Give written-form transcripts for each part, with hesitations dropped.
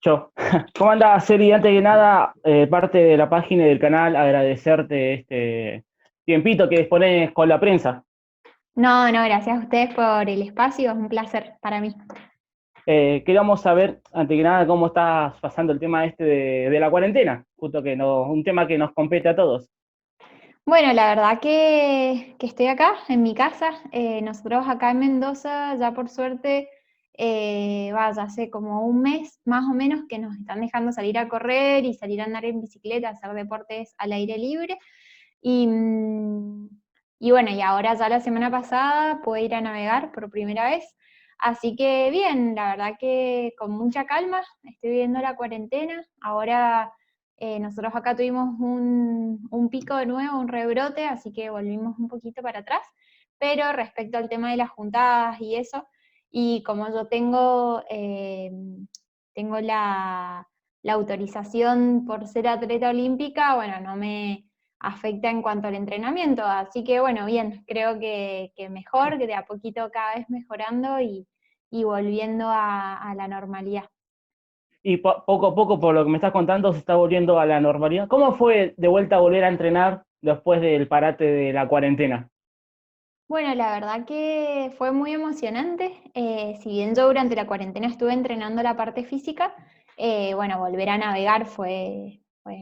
Yo. ¿Cómo andás, Celi? Antes que nada, parte de la página y del canal, agradecerte este tiempito que dispones con la prensa. No, no, gracias a ustedes por el espacio, es un placer para mí. Queríamos saber, antes que nada, cómo estás pasando el tema este de la cuarentena, justo que un tema que nos compete a todos. Bueno, la verdad que estoy acá, en mi casa. Nosotros acá en Mendoza, ya por suerte, vaya, hace como un mes más o menos que nos están dejando salir a correr y salir a andar en bicicleta, hacer deportes al aire libre. Y, y bueno, y ahora ya la semana pasada pude ir a navegar por primera vez. Así que bien, la verdad que con mucha calma, estoy viviendo la cuarentena. Ahora nosotros acá tuvimos un pico de nuevo, un rebrote, así que volvimos un poquito para atrás. Pero respecto al tema de las juntadas y eso, y como yo tengo la autorización por ser atleta olímpica, bueno, no me afecta en cuanto al entrenamiento. Así que bueno, bien, creo que mejor, que de a poquito cada vez mejorando y volviendo a la normalidad. Y poco a poco, por lo que me estás contando, se está volviendo a la normalidad. ¿Cómo fue de vuelta a volver a entrenar después del parate de la cuarentena? Bueno, la verdad que fue muy emocionante. Si bien yo durante la cuarentena estuve entrenando la parte física, bueno, volver a navegar fue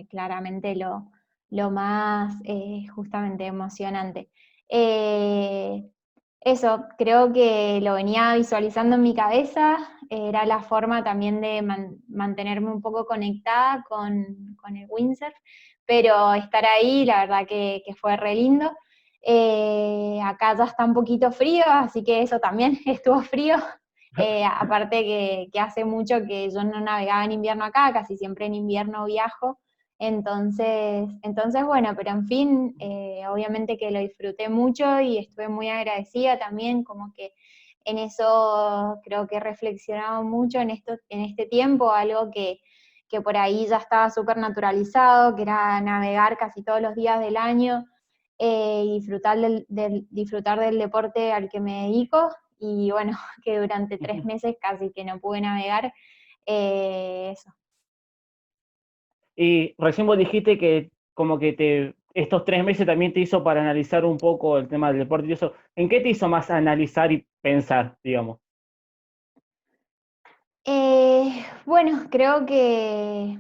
claramente lo más justamente emocionante. Eh, Eso, creo que lo venía visualizando en mi cabeza, era la forma también de mantenerme un poco conectada con el windsurf, pero estar ahí, la verdad que fue re lindo. Acá ya está un poquito frío, así que eso también estuvo frío. Aparte que hace mucho que yo no navegaba en invierno acá, casi siempre en invierno viajo. Entonces bueno, pero en fin, obviamente que lo disfruté mucho y estuve muy agradecida también, como que en eso creo que he reflexionado mucho en este tiempo, algo que por ahí ya estaba súper naturalizado, que era navegar casi todos los días del año y disfrutar del deporte al que me dedico. Y bueno, que durante 3 meses casi que no pude navegar, eso. Y recién vos dijiste que como que estos 3 meses también te hizo para analizar un poco el tema del deporte y eso. ¿En qué te hizo más analizar y pensar, digamos? Bueno, creo que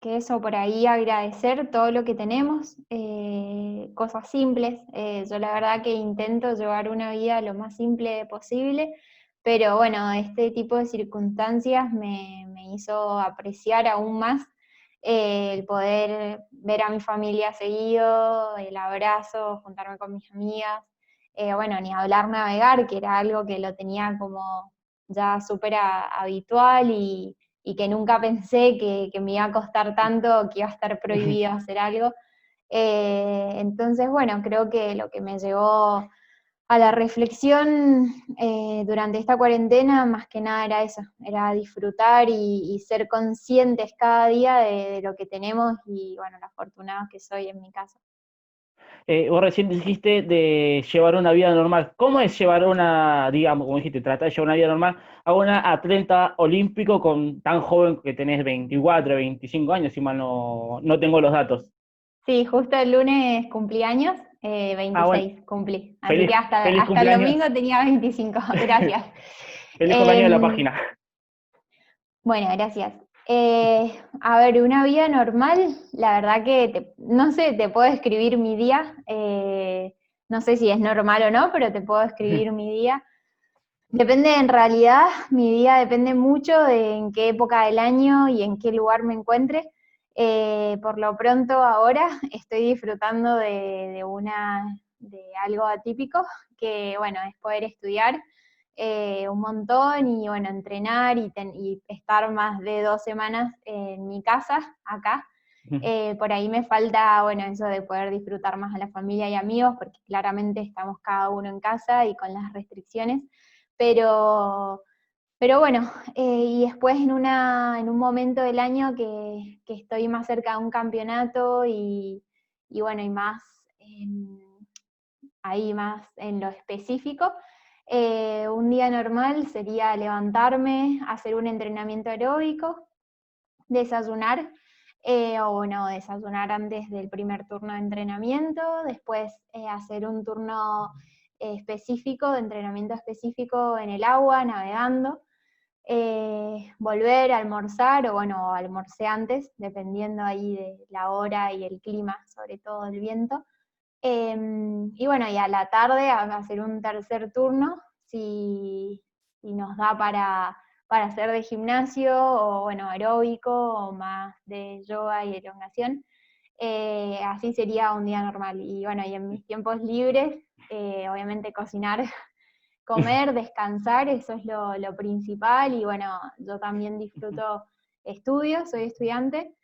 eso por ahí agradecer todo lo que tenemos, cosas simples. Yo la verdad que intento llevar una vida lo más simple posible, pero bueno, este tipo de circunstancias me hizo apreciar aún más el poder ver a mi familia seguido, el abrazo, juntarme con mis amigas. Bueno, ni hablar navegar, que era algo que lo tenía como ya súper habitual y que nunca pensé que me iba a costar tanto, que iba a estar prohibido hacer algo. Entonces, bueno, creo que lo que me llevó a la reflexión durante esta cuarentena, más que nada era eso, era disfrutar y ser conscientes cada día de lo que tenemos y bueno, la afortunada que soy en mi caso. Vos recién dijiste de llevar una vida normal. ¿Cómo es llevar una, digamos, como dijiste, tratar de llevar una vida normal a una atleta olímpico con tan joven que tenés 24, 25 años, si mal no tengo los datos? Sí, justo el lunes cumplí años, Ah, bueno, 26 cumplí, así feliz, que feliz hasta el domingo cumpleaños. tenía 25, gracias. Feliz cumpleaños de la Eh, página. bueno, gracias. A ver, una vida normal, la verdad que no sé, te puedo escribir mi día, no sé si es normal o no, pero te puedo escribir mi día. Depende, en realidad, mi día depende mucho de en qué época del año y en qué lugar me encuentre. Por lo pronto ahora estoy disfrutando de algo atípico, que bueno, es poder estudiar un montón y bueno, entrenar y estar más de 2 semanas en mi casa, acá. Por ahí me falta, bueno, eso de poder disfrutar más a la familia y amigos, porque claramente estamos cada uno en casa y con las restricciones, pero, pero bueno, y después en un momento del año que estoy más cerca de un campeonato y bueno, y más ahí más en lo específico, un día normal sería levantarme, hacer un entrenamiento aeróbico, desayunar, o bueno, desayunar antes del primer turno de entrenamiento, después hacer un turno específico, de entrenamiento específico en el agua, navegando, volver a almorzar, o bueno, almorcé antes, dependiendo ahí de la hora y el clima, sobre todo el viento. Y bueno, y a la tarde hacer un tercer turno, si nos da para hacer de gimnasio, o bueno, aeróbico, o más de yoga y elongación. Así sería un día normal. Y bueno, y en mis tiempos libres, obviamente cocinar, comer, descansar, eso es lo principal. Y bueno, yo también disfruto estudio, soy estudiante.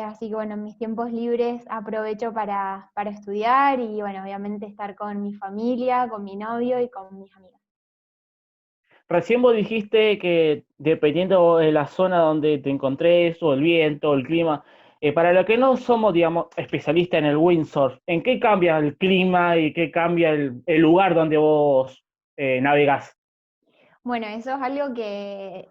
Así que bueno, en mis tiempos libres aprovecho para estudiar y bueno, obviamente estar con mi familia, con mi novio y con mis amigas. Recién vos dijiste que dependiendo de la zona donde te encontrés, o el viento, o el clima, para los que no somos, digamos, especialistas en el windsurf, ¿en qué cambia el clima y qué cambia el lugar donde vos navegás? Bueno, eso es algo que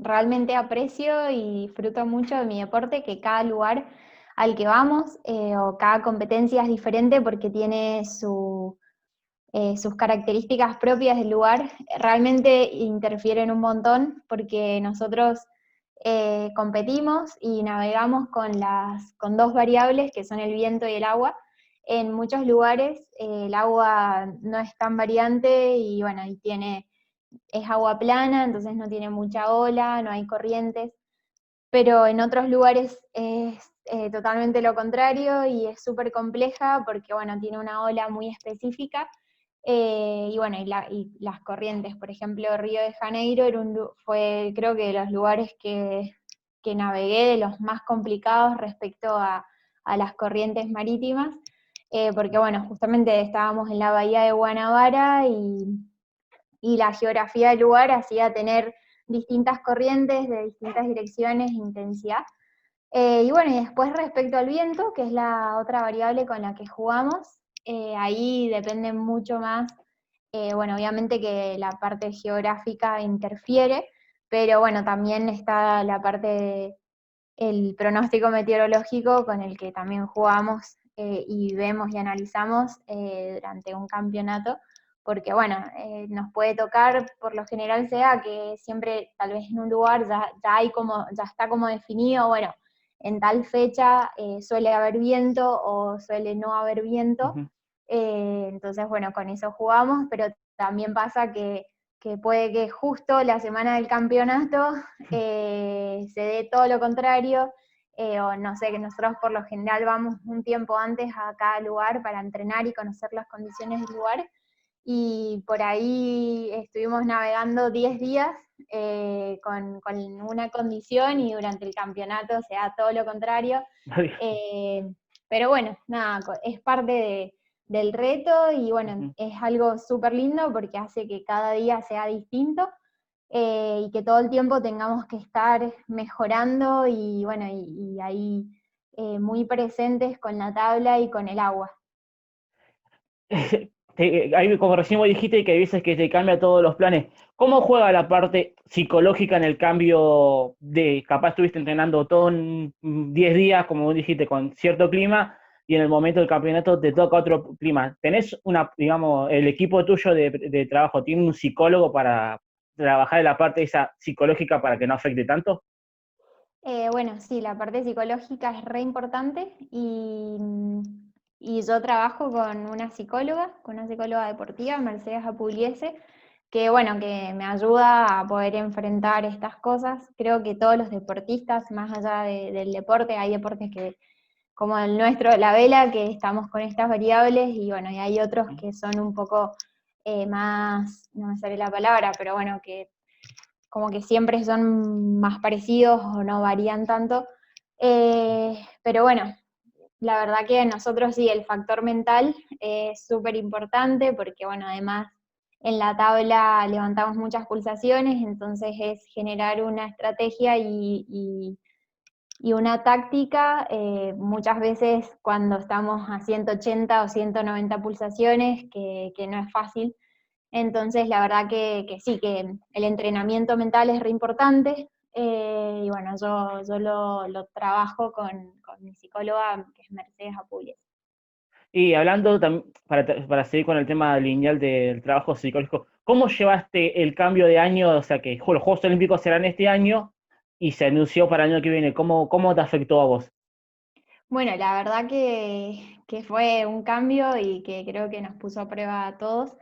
realmente aprecio y disfruto mucho de mi deporte, que cada lugar al que vamos, o cada competencia es diferente porque tiene sus características propias del lugar. Realmente interfieren un montón porque nosotros competimos y navegamos con dos variables que son el viento y el agua. En muchos lugares el agua no es tan variante y bueno, es agua plana, entonces no tiene mucha ola, no hay corrientes, pero en otros lugares es totalmente lo contrario y es súper compleja porque bueno, tiene una ola muy específica. Y bueno, y las corrientes, por ejemplo, Río de Janeiro fue, creo que de los lugares que navegué, de los más complicados respecto a las corrientes marítimas, porque bueno, justamente estábamos en la bahía de Guanabara y la geografía del lugar hacía tener distintas corrientes de distintas direcciones e intensidad. Y bueno, y después respecto al viento, que es la otra variable con la que jugamos, ahí depende mucho más, bueno, obviamente que la parte geográfica interfiere, pero bueno, también está la parte del pronóstico meteorológico con el que también jugamos, y vemos y analizamos durante un campeonato, porque bueno, nos puede tocar, por lo general sea que siempre tal vez en un lugar ya está como definido, bueno, en tal fecha suele haber viento o suele no haber viento. Ujú. Entonces bueno, con eso jugamos, pero también pasa que puede que justo la semana del campeonato se dé todo lo contrario, o no sé, que nosotros por lo general vamos un tiempo antes a cada lugar para entrenar y conocer las condiciones del lugar, y por ahí estuvimos navegando 10 días con una condición y durante el campeonato se da todo lo contrario. Eh, pero bueno, nada, es parte del reto y bueno, Ujú. es algo súper lindo porque hace que cada día sea distinto, y que todo el tiempo tengamos que estar mejorando y bueno, y ahí muy presentes con la tabla y con el agua. Ahí, como recién vos dijiste que hay veces que te cambia todos los planes, ¿cómo juega la parte psicológica en el cambio de, capaz estuviste entrenando todo en 10 días, como vos dijiste, con cierto clima, y en el momento del campeonato te toca otro clima? ¿Tenés digamos, el equipo tuyo de trabajo, tiene un psicólogo para trabajar en la parte esa psicológica para que no afecte tanto? Bueno, sí, la parte psicológica es re importante y yo trabajo con una psicóloga deportiva, Mercedes Apugliese, que bueno, que me ayuda a poder enfrentar estas cosas. Creo que todos los deportistas, más allá del deporte, hay deportes que, como el nuestro, la vela, que estamos con estas variables, y bueno, y hay otros que son un poco más, no me sale la palabra, pero bueno, que como que siempre son más parecidos o no varían tanto. Pero bueno, la verdad que nosotros sí, el factor mental es súper importante porque, bueno, además en la tabla levantamos muchas pulsaciones, entonces es generar una estrategia y una táctica, muchas veces cuando estamos a 180 o 190 pulsaciones, que no es fácil. Entonces, la verdad que sí, que el entrenamiento mental es re importante, y bueno, yo lo trabajo con mi psicóloga, que es Mercedes Apules. Y hablando para seguir con el tema lineal del trabajo psicológico, ¿cómo llevaste el cambio de año? O sea, que los Juegos Olímpicos serán este año y se anunció para el año que viene. ¿Cómo te afectó a vos? Bueno, la verdad que fue un cambio y que creo que nos puso a prueba a todos.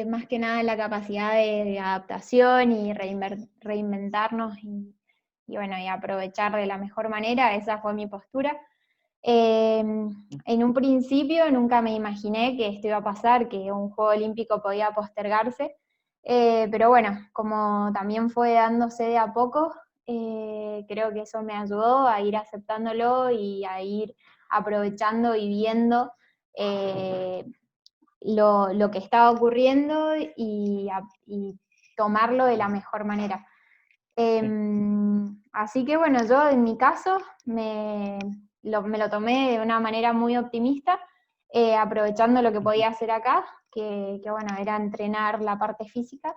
Más que nada la capacidad de adaptación y reinventarnos y bueno, y aprovechar de la mejor manera, esa fue mi postura. En un principio nunca me imaginé que esto iba a pasar, que un Juego Olímpico podía postergarse, pero bueno, como también fue dándose de a poco, creo que eso me ayudó a ir aceptándolo y a ir aprovechando y viendo eh, lo que estaba ocurriendo y tomarlo de la mejor manera. Sí, Así que bueno, yo en mi caso me lo tomé de una manera muy optimista, aprovechando lo que podía hacer acá, que bueno, era entrenar la parte física,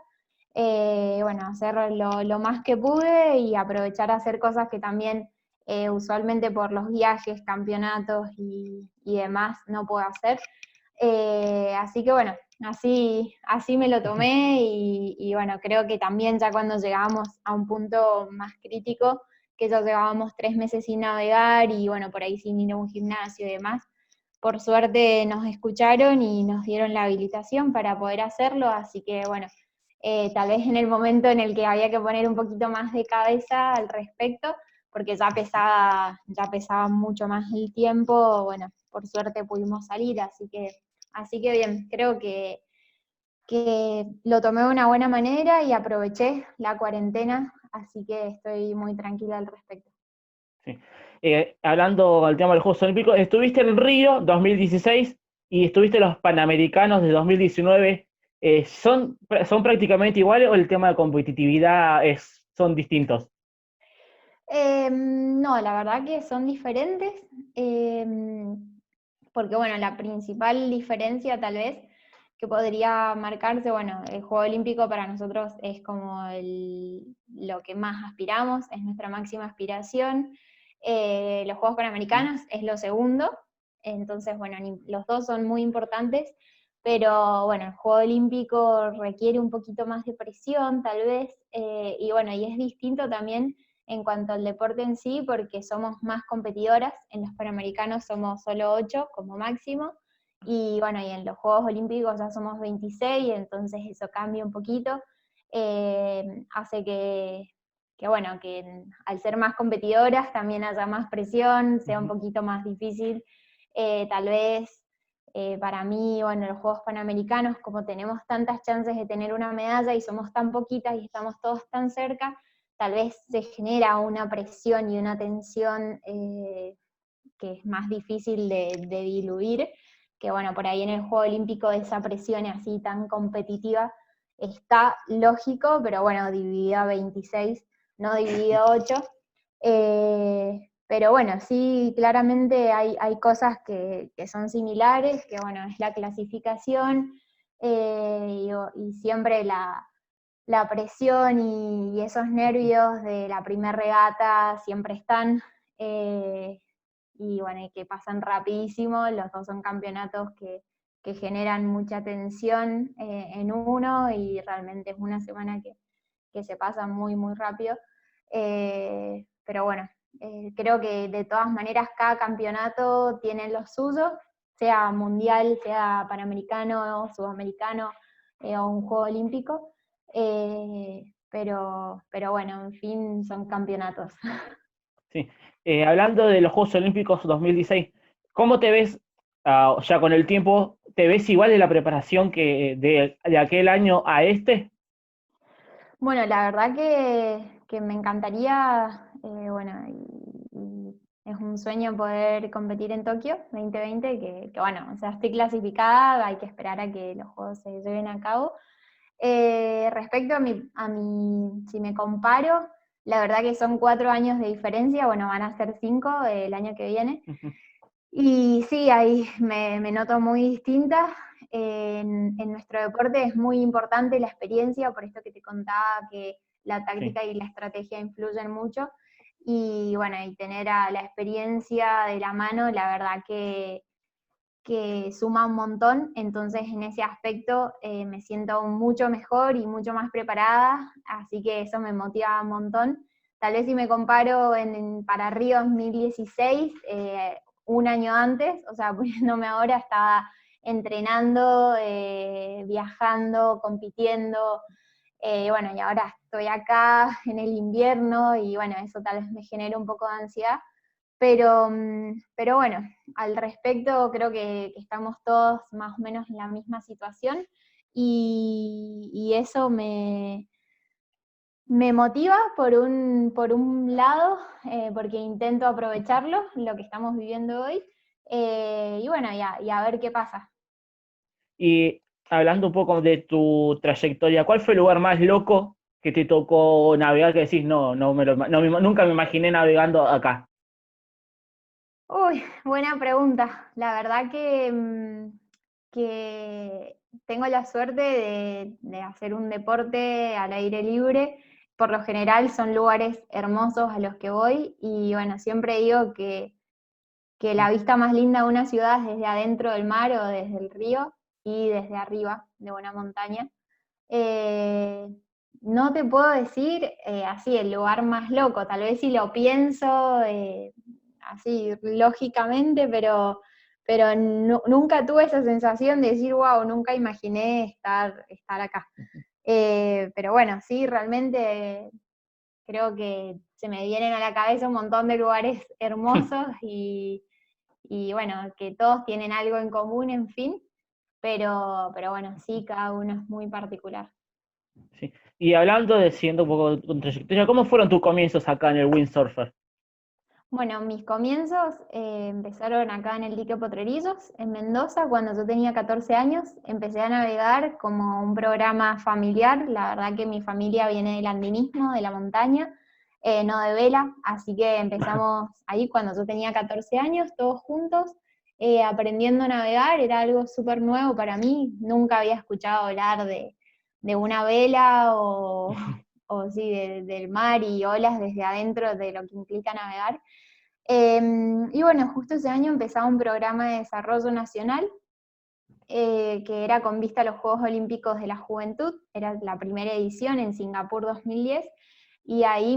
bueno, hacer lo más que pude y aprovechar a hacer cosas que también usualmente por los viajes, campeonatos y demás no puedo hacer. Así que bueno, así me lo tomé y bueno, creo que también ya cuando llegamos a un punto más crítico, que ya llevábamos 3 meses sin navegar y bueno, por ahí sin ir a un gimnasio y demás, por suerte nos escucharon y nos dieron la habilitación para poder hacerlo, así que bueno, tal vez en el momento en el que había que poner un poquito más de cabeza al respecto, porque ya pesaba mucho más el tiempo, bueno, por suerte pudimos salir, así que bien, creo que lo tomé de una buena manera y aproveché la cuarentena, así que estoy muy tranquila al respecto. sí. Hablando del tema de los Juegos Olímpicos, estuviste en Río 2016 y estuviste en los Panamericanos de 2019. ¿Son prácticamente iguales o el tema de competitividad son distintos? No, la verdad que son diferentes, porque bueno, la principal diferencia tal vez que podría marcarse, bueno, el Juego Olímpico para nosotros es como lo que más aspiramos, es nuestra máxima aspiración. Los Juegos Panamericanos es lo segundo, entonces bueno, los dos son muy importantes, pero bueno, el Juego Olímpico requiere un poquito más de presión tal vez, y bueno, y es distinto también en cuanto al deporte en sí, porque somos más competidoras, en los Panamericanos somos solo 8 como máximo, y bueno, y en los Juegos Olímpicos ya somos 26, entonces eso cambia un poquito, hace que bueno, que al ser más competidoras también haya más presión, sea un poquito más difícil, tal vez para mí, bueno, los Juegos Panamericanos, como tenemos tantas chances de tener una medalla y somos tan poquitas y estamos todos tan cerca, tal vez se genera una presión y una tensión que es más difícil de diluir, que bueno, por ahí en el Juego Olímpico esa presión así tan competitiva está lógico, pero bueno, dividido a 26, no dividido a 8. Pero bueno, sí, claramente hay cosas que son similares, que bueno, es la clasificación y siempre la presión y esos nervios de la primera regata siempre están, y bueno, y que pasan rapidísimo, los dos son campeonatos que generan mucha tensión en uno y realmente es una semana que se pasa muy, muy rápido. Pero bueno, creo que de todas maneras cada campeonato tiene lo suyo, sea mundial, sea panamericano, sudamericano o un juego olímpico. Pero bueno, en fin, son campeonatos. Sí. Hablando de los Juegos Olímpicos 2016, ¿cómo te ves ya con el tiempo? ¿Te ves igual de la preparación que de aquel año a este? Bueno, la verdad que me encantaría, bueno, y es un sueño poder competir en Tokio 2020, que bueno, o sea, estoy clasificada, hay que esperar a que los juegos se lleven a cabo. Respecto si me comparo, la verdad que son 4 años de diferencia, bueno, van a ser 5 el año que viene. Y sí, ahí me noto muy distinta. En nuestro deporte es muy importante la experiencia, por esto que te contaba que la Sí. táctica y la estrategia influyen mucho. Y bueno, y tener a la experiencia de la mano, la verdad que suma un montón, entonces en ese aspecto me siento mucho mejor y mucho más preparada, así que eso me motiva un montón. Tal vez si me comparo para Río 2016, un año antes, o sea, poniéndome ahora, estaba entrenando, viajando, compitiendo, bueno, y ahora estoy acá en el invierno y bueno, eso tal vez me genera un poco de ansiedad, pero bueno, al respecto creo que estamos todos más o menos en la misma situación y eso me motiva por un lado, porque intento aprovecharlo, lo que estamos viviendo hoy, y bueno, y a ver qué pasa. Y hablando un poco de tu trayectoria, ¿cuál fue el lugar más loco que te tocó navegar que decís, no, nunca me imaginé navegando acá? Uy, buena pregunta. La verdad que tengo la suerte de hacer un deporte al aire libre. Por lo general son lugares hermosos a los que voy y bueno, siempre digo que la vista más linda de una ciudad es desde adentro del mar o desde el río y desde arriba de una montaña. Eh, no te puedo decir así el lugar más loco, tal vez si lo pienso así lógicamente, pero nunca tuve esa sensación de decir, wow, nunca imaginé estar acá. Pero bueno, sí, realmente creo que se me vienen a la cabeza un montón de lugares hermosos y bueno, que todos tienen algo en común, en fin, pero bueno, sí, cada uno es muy particular. Sí. Y hablando de siendo un poco de tu trayectoria, ¿cómo fueron tus comienzos acá en el windsurfer? Bueno, mis comienzos empezaron acá en el dique Potrerillos, en Mendoza, cuando yo tenía 14 años. Empecé a navegar como un programa familiar. La verdad que mi familia viene del andinismo, de la montaña, no de vela. Así que empezamos ahí cuando yo tenía 14 años, todos juntos, aprendiendo a navegar. Era algo súper nuevo para mí. Nunca había escuchado hablar de una vela o sí, del mar y olas desde adentro de lo que implica navegar. Y bueno, justo ese año empezaba un programa de desarrollo nacional que era con vista a los Juegos Olímpicos de la Juventud, era la primera edición en Singapur 2010, y ahí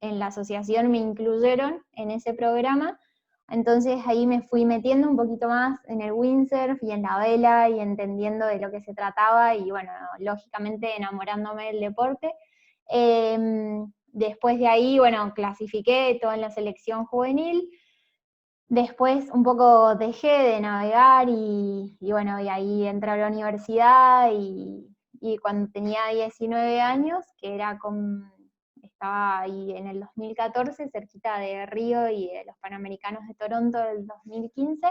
en la asociación me incluyeron en ese programa, entonces ahí me fui metiendo un poquito más en el windsurf y en la vela y entendiendo de lo que se trataba y bueno, lógicamente enamorándome del deporte. Después de ahí, bueno, clasifiqué todo en la selección juvenil. Después un poco dejé de navegar y bueno, y ahí entré a la universidad y cuando tenía 19 años, estaba ahí en el 2014, cerquita de Río y de los Panamericanos de Toronto del 2015,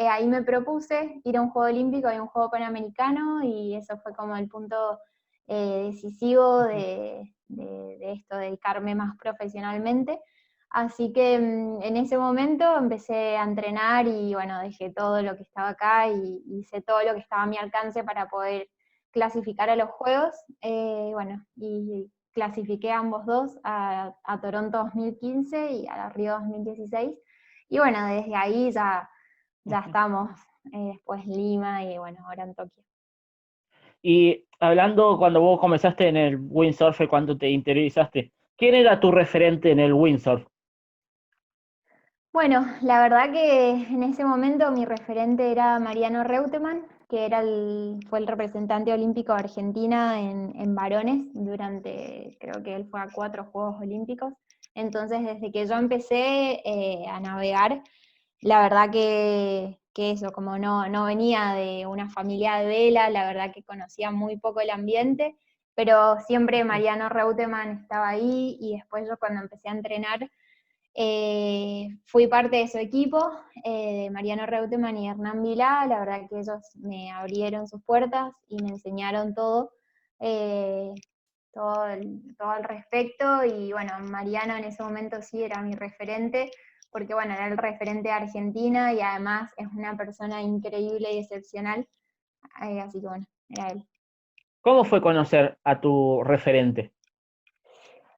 ahí me propuse ir a un Juego Olímpico y un Juego Panamericano y eso fue como el punto decisivo de esto, de dedicarme más profesionalmente. Así que en ese momento empecé a entrenar y bueno, dejé todo lo que estaba acá y hice todo lo que estaba a mi alcance para poder clasificar a los Juegos. Bueno, y clasifiqué a ambos dos, a Toronto 2015 y a la Río 2016. Y bueno, desde ahí ya estamos, después Lima y bueno, ahora en Tokio. Y hablando cuando vos comenzaste en el windsurf, cuando te interiorizaste, ¿quién era tu referente en el windsurf? Bueno, la verdad que en ese momento mi referente era Mariano Reutemann, que fue el representante olímpico de Argentina en varones creo que él fue a 4 Juegos Olímpicos. Entonces, desde que yo empecé a navegar, la verdad que eso, como no venía de una familia de vela, la verdad que conocía muy poco el ambiente, pero siempre Mariano Reutemann estaba ahí y después yo cuando empecé a entrenar, fui parte de su equipo, de Mariano Reutemann y Hernán Vilá. La verdad que ellos me abrieron sus puertas y me enseñaron eh, todo al respecto, y bueno, Mariano en ese momento sí era mi referente, porque bueno, era el referente de Argentina y además es una persona increíble y excepcional, así que bueno, era él. ¿Cómo fue conocer a tu referente?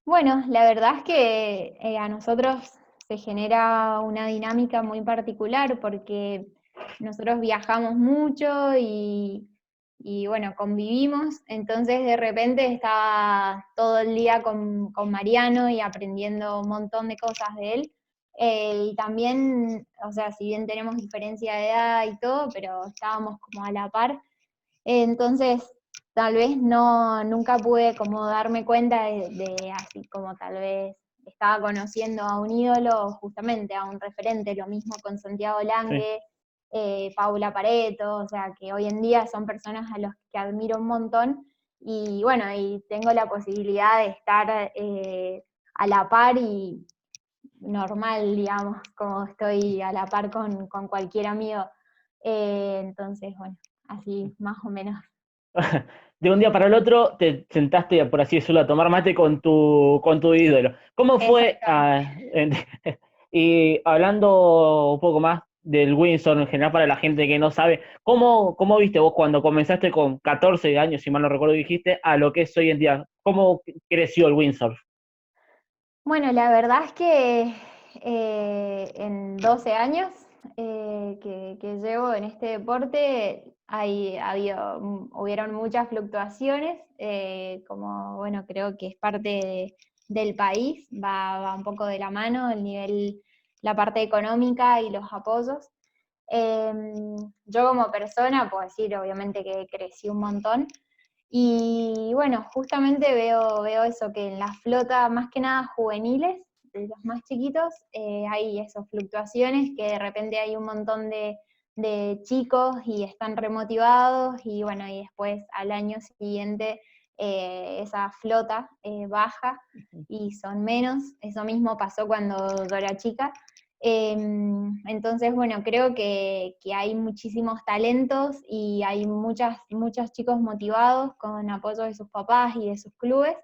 Bueno, la verdad es que a nosotros se genera una dinámica muy particular porque nosotros viajamos mucho y bueno, convivimos, entonces de repente estaba todo el día con Mariano y aprendiendo un montón de cosas de él. Y también, o sea, si bien tenemos diferencia de edad y todo, pero estábamos como a la par. Entonces, tal vez nunca pude como darme cuenta de así como tal vez estaba conociendo a un ídolo, justamente a un referente, lo mismo con Santiago Sí. Lange, Paula Pareto, o sea, que hoy en día son personas a los que admiro un montón, y bueno, y tengo la posibilidad de estar a la par y normal, digamos, como estoy a la par con cualquier amigo. Entonces, bueno, así más o menos. De un día para el otro te sentaste, por así decirlo, a tomar mate con tu ídolo. ¿Cómo fue? Exactamente. Y hablando un poco más del Windsor en general para la gente que no sabe, ¿cómo viste vos cuando comenzaste con 14 años, si mal no recuerdo dijiste, a lo que es hoy en día? ¿Cómo creció el Windsor? Bueno, la verdad es que en 12 años que llevo en este deporte hubieron muchas fluctuaciones, como bueno, creo que es parte del país, va un poco de la mano el nivel, la parte económica y los apoyos. Yo como persona puedo decir obviamente que crecí un montón, y bueno, justamente veo eso, que en la flota, más que nada juveniles, de los más chiquitos, hay esas fluctuaciones, que de repente hay un montón de chicos y están remotivados, y bueno, y después al año siguiente esa flota baja y son menos. Eso mismo pasó cuando yo era chica. Entonces, bueno, creo que hay muchísimos talentos y hay muchos chicos motivados con apoyo de sus papás y de sus clubes.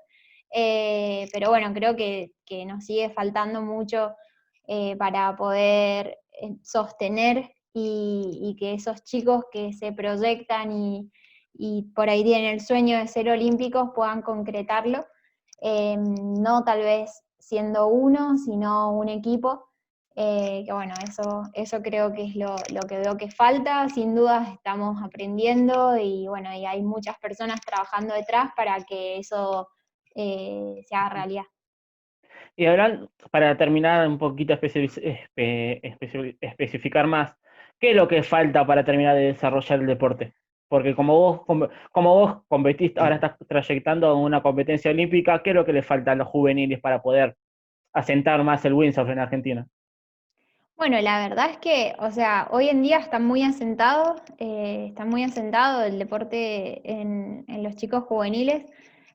Pero bueno, creo que nos sigue faltando mucho para poder sostener y que esos chicos que se proyectan y por ahí tienen el sueño de ser olímpicos puedan concretarlo. No tal vez siendo uno, sino un equipo. Que bueno, eso creo que es lo que veo que falta. Sin dudas estamos aprendiendo y bueno, y hay muchas personas trabajando detrás para que eso se haga realidad. Y ahora, para terminar un poquito especificar más, ¿qué es lo que falta para terminar de desarrollar el deporte? Porque como vos competiste, ahora estás trayectando en una competencia olímpica, ¿qué es lo que le falta a los juveniles para poder asentar más el windsurf en Argentina? Bueno, la verdad es que, o sea, hoy en día está muy asentado el deporte en los chicos juveniles.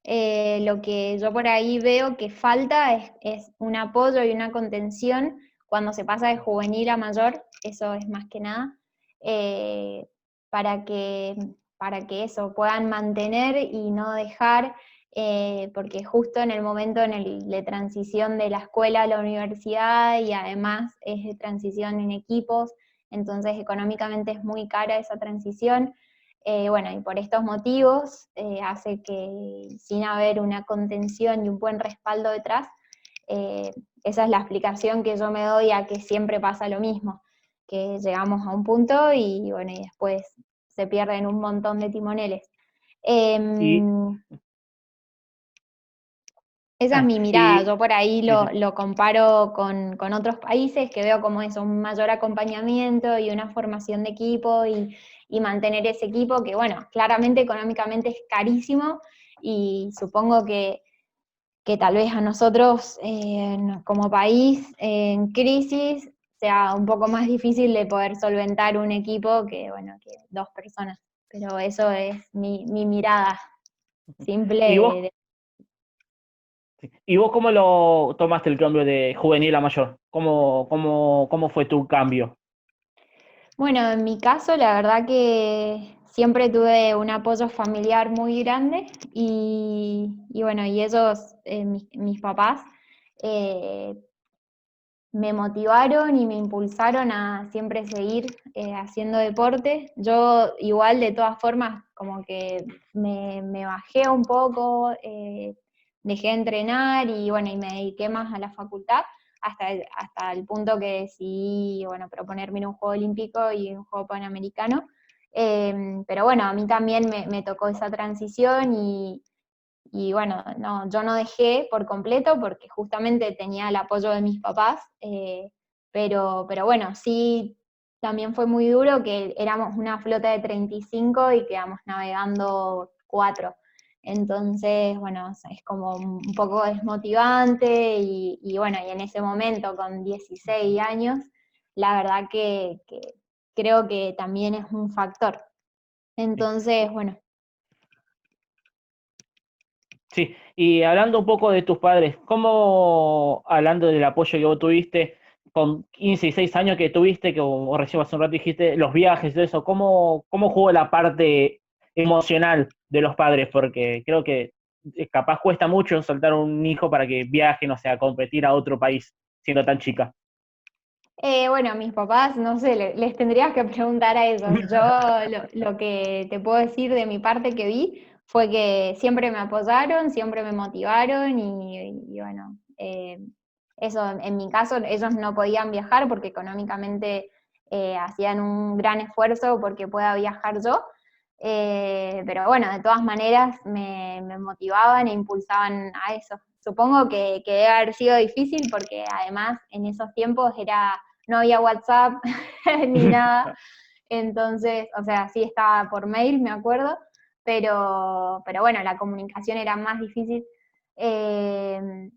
Lo que yo por ahí veo que falta es un apoyo y una contención cuando se pasa de juvenil a mayor, eso es más que nada, eh, para que, para que eso puedan mantener y no dejar, porque justo en el momento de transición de la escuela a la universidad y además es de transición en equipos, entonces económicamente es muy cara esa transición. Bueno, y por estos motivos hace que sin haber una contención y un buen respaldo detrás, eh, esa es la explicación que yo me doy a que siempre pasa lo mismo, que llegamos a un punto y bueno, y después se pierden un montón de timoneles. Y, Esa es ah, mi mirada, y yo por ahí sí, sí. lo comparo con otros países que veo como eso, un mayor acompañamiento y una formación de equipo y mantener ese equipo que, bueno, claramente económicamente es carísimo y supongo que tal vez a nosotros como país en crisis sea un poco más difícil de poder solventar un equipo que, bueno, que dos personas. Pero eso es mi mirada ¿Y simple. vos, ¿Y vos cómo lo tomaste el cambio de juvenil a mayor? ¿Cómo fue tu cambio? Bueno, en mi caso, la verdad que siempre tuve un apoyo familiar muy grande y bueno, y ellos, mis papás, eh, me motivaron y me impulsaron a siempre seguir haciendo deporte. Yo igual de todas formas como que me bajé un poco, dejé de entrenar y bueno, y me dediqué más a la facultad, hasta el punto que decidí, bueno, proponerme en un Juego Olímpico y un Juego Panamericano. Pero bueno, a mí también me tocó esa transición y bueno, no, yo no dejé por completo porque justamente tenía el apoyo de mis papás, pero bueno, sí, también fue muy duro que éramos una flota de 35 y quedamos navegando 4. Entonces, bueno, es como un poco desmotivante y bueno, y en ese momento con 16 años, la verdad que creo que también es un factor. Entonces, bueno. Sí, y hablando un poco de tus padres, ¿cómo, hablando del apoyo que vos tuviste con 15 y 6 años que tuviste, que vos recién hace un rato dijiste, los viajes y todo eso, ¿cómo jugó la parte emocional de los padres? Porque creo que capaz cuesta mucho soltar un hijo para que viaje, no sé, a competir a otro país, siendo tan chica. Bueno, mis papás, no sé, les tendrías que preguntar a ellos. Yo lo que te puedo decir de mi parte que vi fue que siempre me apoyaron, siempre me motivaron y bueno, eso en mi caso ellos no podían viajar porque económicamente hacían un gran esfuerzo porque pueda viajar yo. Pero bueno, de todas maneras me motivaban e impulsaban a eso. Supongo que debe haber sido difícil porque además en esos tiempos no había WhatsApp ni nada, entonces, o sea, sí estaba por mail, me acuerdo, pero bueno, la comunicación era más difícil. Eh,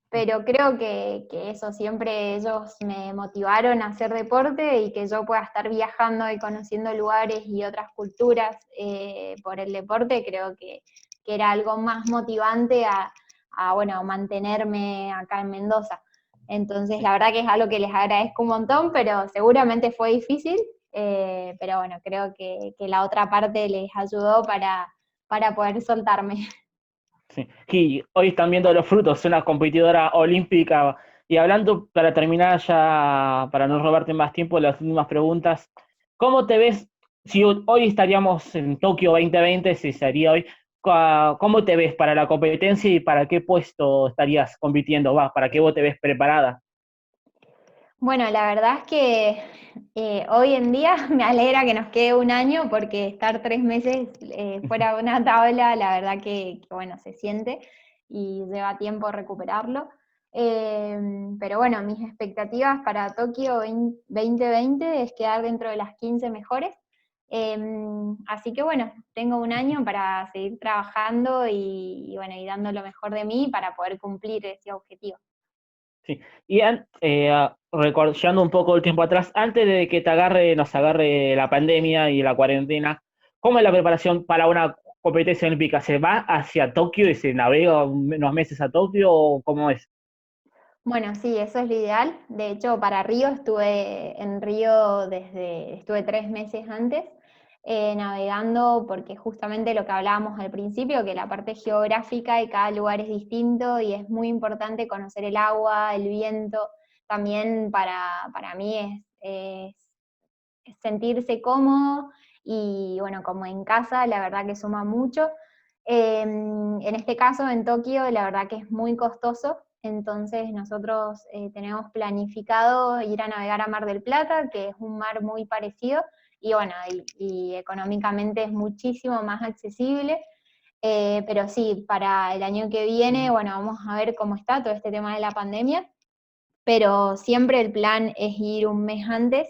pero creo que eso, siempre ellos me motivaron a hacer deporte y que yo pueda estar viajando y conociendo lugares y otras culturas por el deporte, creo que era algo más motivante bueno, mantenerme acá en Mendoza. Entonces, la verdad que es algo que les agradezco un montón, pero seguramente fue difícil, pero bueno, creo que la otra parte les ayudó para poder soltarme. Sí. Y hoy están viendo los frutos, una competidora olímpica. Y hablando, para terminar ya, para no robarte más tiempo, las últimas preguntas, ¿cómo te ves si hoy estaríamos en Tokio 2020, si sería hoy, cómo te ves para la competencia y para qué puesto estarías compitiendo? ¿Para qué vos te ves preparada? Bueno, la verdad es que hoy en día me alegra que nos quede un año porque estar 3 meses fuera de una tabla, la verdad bueno, se siente y lleva tiempo recuperarlo. Pero bueno, mis expectativas para Tokio 2020 es quedar dentro de las 15 mejores. Así que bueno, tengo un año para seguir trabajando y bueno, y dando lo mejor de mí para poder cumplir ese objetivo. Sí. Y recordando un poco el tiempo atrás, antes de que nos agarre la pandemia y la cuarentena, ¿cómo es la preparación para una competencia olímpica? ¿Se va hacia Tokio y se navega unos meses a Tokio o cómo es? Bueno, sí, eso es lo ideal. De hecho, para Río estuve en Río estuve 3 meses antes navegando porque justamente lo que hablábamos al principio, que la parte geográfica y cada lugar es distinto y es muy importante conocer el agua, el viento. También para mí es sentirse cómodo y bueno, como en casa, la verdad que suma mucho. En este caso, en Tokio, la verdad que es muy costoso, entonces nosotros tenemos planificado ir a navegar a Mar del Plata, que es un mar muy parecido, y bueno, y económicamente es muchísimo más accesible. Pero sí, para el año que viene, bueno, vamos a ver cómo está todo este tema de la pandemia, pero siempre el plan es ir un mes antes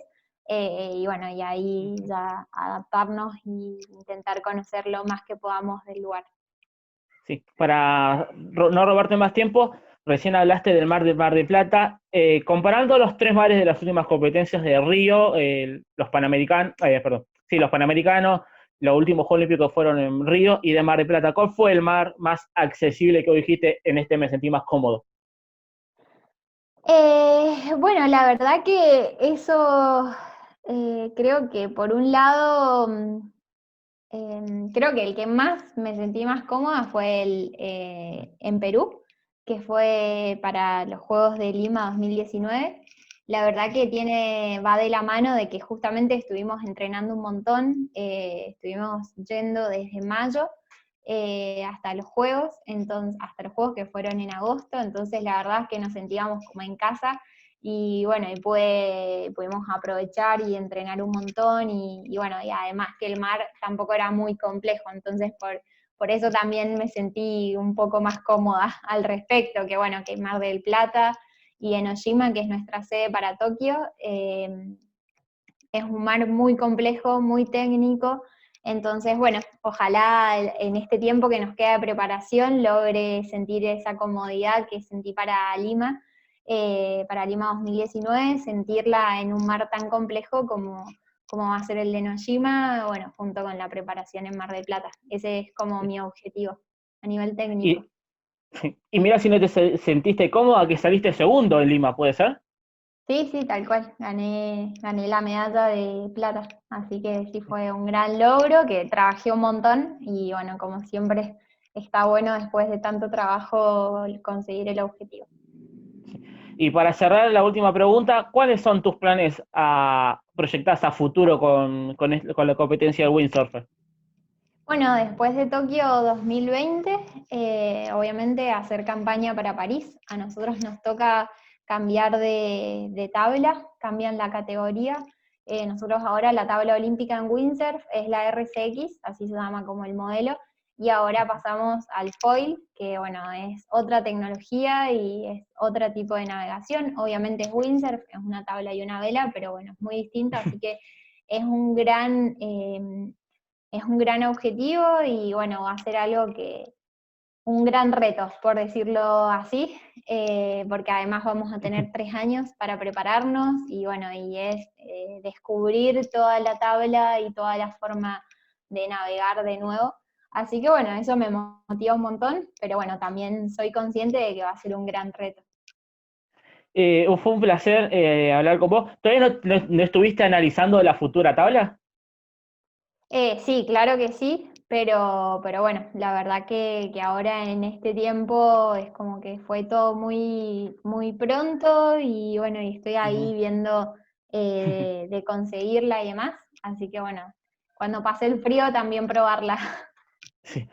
y bueno, y ahí ya adaptarnos y intentar conocer lo más que podamos del lugar. Sí, para no robarte más tiempo, recién hablaste del Mar de Plata. Comparando los tres mares de las últimas competencias de Río, los Panamericanos, perdón, sí, los Panamericanos, los últimos Juegos Olímpicos fueron en Río y de Mar de Plata. ¿Cuál fue el mar más accesible que vos dijiste en este me sentí más cómodo? Bueno, la verdad que eso creo que por un lado, creo que el que más me sentí más cómoda fue en Perú, que fue para los Juegos de Lima 2019. La verdad que va de la mano de que justamente estuvimos entrenando un montón, estuvimos yendo desde mayo, hasta los Juegos, entonces, hasta los Juegos que fueron en agosto, entonces la verdad es que nos sentíamos como en casa, y bueno, pudimos aprovechar y entrenar un montón, y bueno, y además que el mar tampoco era muy complejo, entonces por eso también me sentí un poco más cómoda al respecto, que bueno, que Mar del Plata y Enoshima, que es nuestra sede para Tokio, es un mar muy complejo, muy técnico, entonces bueno, ojalá en este tiempo que nos queda de preparación logre sentir esa comodidad que sentí para Lima 2019, sentirla en un mar tan complejo como va a ser el de Enoshima, bueno, junto con la preparación en Mar del Plata. Ese es como mi objetivo a nivel técnico. Y, y mira si no te sentiste cómoda que saliste segundo en Lima, ¿puede ser? Sí, sí, tal cual. Gané la medalla de plata. Así que sí fue un gran logro, que trabajé un montón y bueno, como siempre está bueno después de tanto trabajo conseguir el objetivo. Y para cerrar la última pregunta, ¿cuáles son tus planes proyectados a futuro con la competencia del windsurfer? Bueno, después de Tokio 2020, obviamente hacer campaña para París. A nosotros nos toca cambiar de tabla, cambian la categoría. Nosotros ahora la tabla olímpica en windsurf es la RCX, así se llama como el modelo, y ahora pasamos al foil, que bueno, es otra tecnología y es otro tipo de navegación. Obviamente es windsurf, es una tabla y una vela, pero bueno, es muy distinto, así que es es un gran objetivo y bueno, va a ser algo un gran reto, por decirlo así, porque además vamos a tener 3 años para prepararnos y bueno, y es descubrir toda la tabla y toda la forma de navegar de nuevo. Así que bueno, eso me motiva un montón, pero bueno, también soy consciente de que va a ser un gran reto. Fue un placer hablar con vos. ¿Todavía no estuviste analizando la futura tabla? Sí, claro que sí, pero bueno, la verdad que ahora en este tiempo es como que fue todo muy, muy pronto y bueno, y estoy ahí Ujú. viendo de conseguirla y demás, así que bueno, cuando pase el frío también probarla. Sí.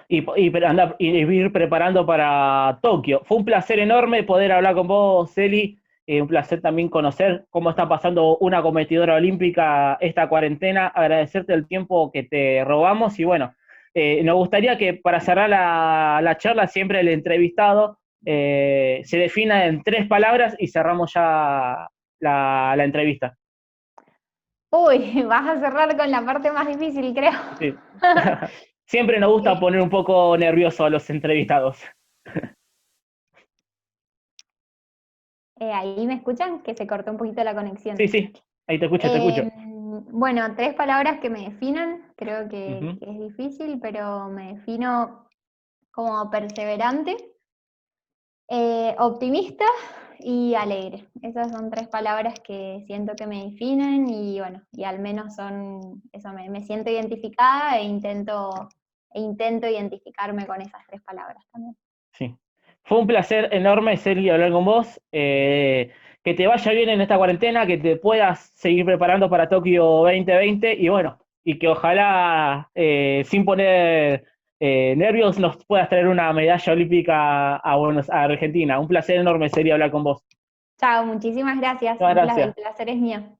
Y ir preparando para Tokio. Fue un placer enorme poder hablar con vos, Celi. Un placer también conocer cómo está pasando una competidora olímpica esta cuarentena. Agradecerte el tiempo que te robamos. Y bueno, nos gustaría que para cerrar la charla, siempre el entrevistado se defina en 3 palabras y cerramos ya la entrevista. Uy, vas a cerrar con la parte más difícil, creo. Sí. Siempre nos gusta poner un poco nervioso a los entrevistados. Ahí me escuchan, que se cortó un poquito la Sí, conexión. sí, ahí te escucho, te escucho. Bueno, 3 palabras que me definan, creo Ujú. que es difícil, pero me defino como perseverante, optimista y alegre. Esas son 3 palabras que siento que me definen y bueno, y al menos son, eso me siento identificada e intento identificarme con esas 3 palabras también. Sí. Fue un placer enorme, Sergio, hablar con vos. Que te vaya bien en esta cuarentena, que te puedas seguir preparando para Tokio 2020 y bueno, y que ojalá, sin poner nervios, nos puedas traer una medalla olímpica a Argentina. Un placer enorme, Sergio, hablar con vos. Chao, muchísimas gracias. Muchas El gracias. placer es mío.